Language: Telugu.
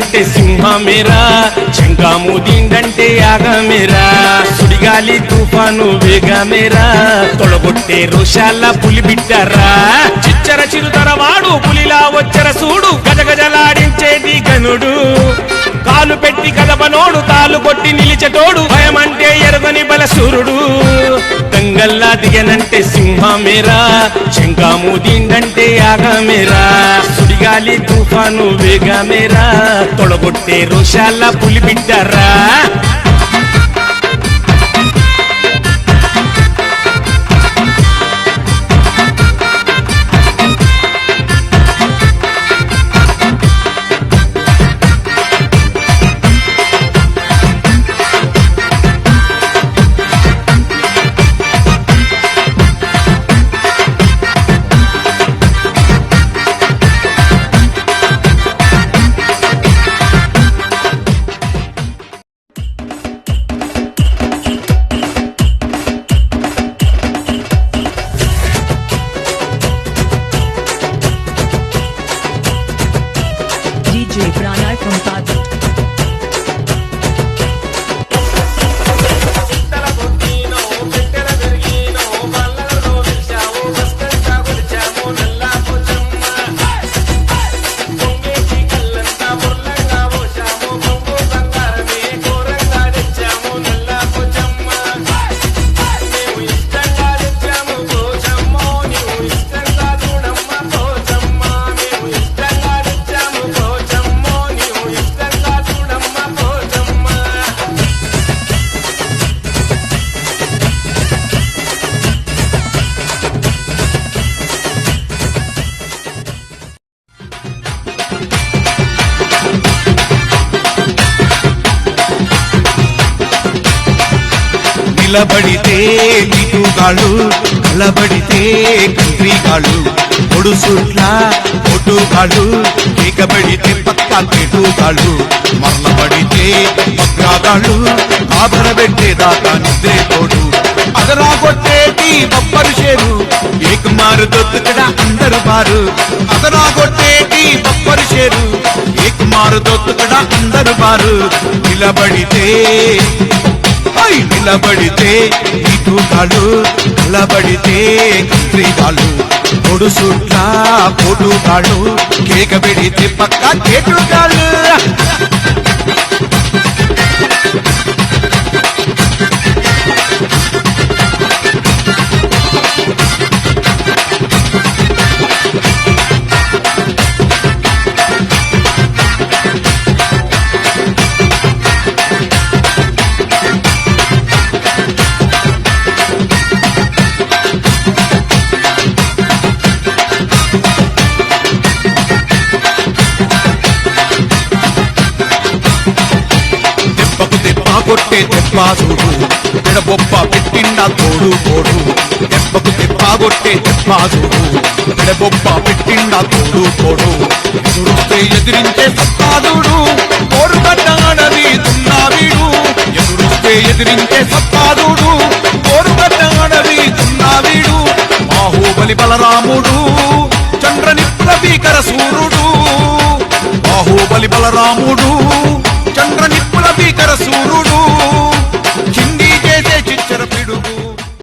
దిగనంటే సింహమేరా, శంఖాము దిండంటే యాగమేరా, సుడిగాలి తుఫాను వేగమేరా, తొడగొట్టే రోషాల పులి బిడ్డరా, చిచ్చర చిరుతర వాడు పులిలా వచ్చర సూడు, గజగజలాడించేటి గనుడు, కాలు పెట్టి కదపనోడు, తాలు కొట్టి నిలిచటోడు, భయమంటే ఎరగని బలసూరుడు, దంగల్లా దిగనంటే సింహమేరా, శంఖాము దిండంటే యాగమేరా, సుడిగాలి తుఫాను వేగమేరా, తొడగొట్టే రోషాల పులి బిడ్డరా. నిలబడితే ఇటుగాళ్ళు, కలబడితే కంట్రీగాళ్ళు, పొడుసుట్ల పొట్టుగాళ్ళు, కేకబడితే పక్క పెట్టుగాళ్ళు, మరలబడితే పక్రాగాళ్ళు, ఆదరబెట్టేదాకా నిద్రే తోడు, అదరాగొట్టేటి బొబ్బరు షేరు, ఏకుమారు దొత్తుకడ అందరు బారు, అదరాగొట్టేటి బొబ్బరు షేరు, ఏకుమారు దొత్తుకడ అందరు బారు, నిలబడితే నిలబడితే ఇటుగాళ్ళు, కలబడితే కంట్రీగాళ్ళు, పొడుసుట్ల పోటుగాళ్ళు, కేకబెడితే పక్క కేటుగాళ్ళు. కొట్టే తెప్పాసుడు, ఎడబొప్ప పెట్టిండా తోడు తోడు, దెబ్బకు తెప్పాగొట్టే తెప్పాసుడు, ఎడబొప్ప పెట్టిండా తోడు తోడు, ఎదురుస్తే ఎదిరించే సత్తాదుడు, కోరుగడ్డాడవి దున్నావీడు, ఎదురుస్తే ఎదిరించే సత్తాదుడు, కోరుగడ్డాడవి దున్నావీడు, బాహుబలి బలరాముడు, చంద్రనిప్పుల భీకర సూర్యుడు, బాహుబలి బలరాముడు, చంద్రనిప్పుల భీకర సూర్యుడు,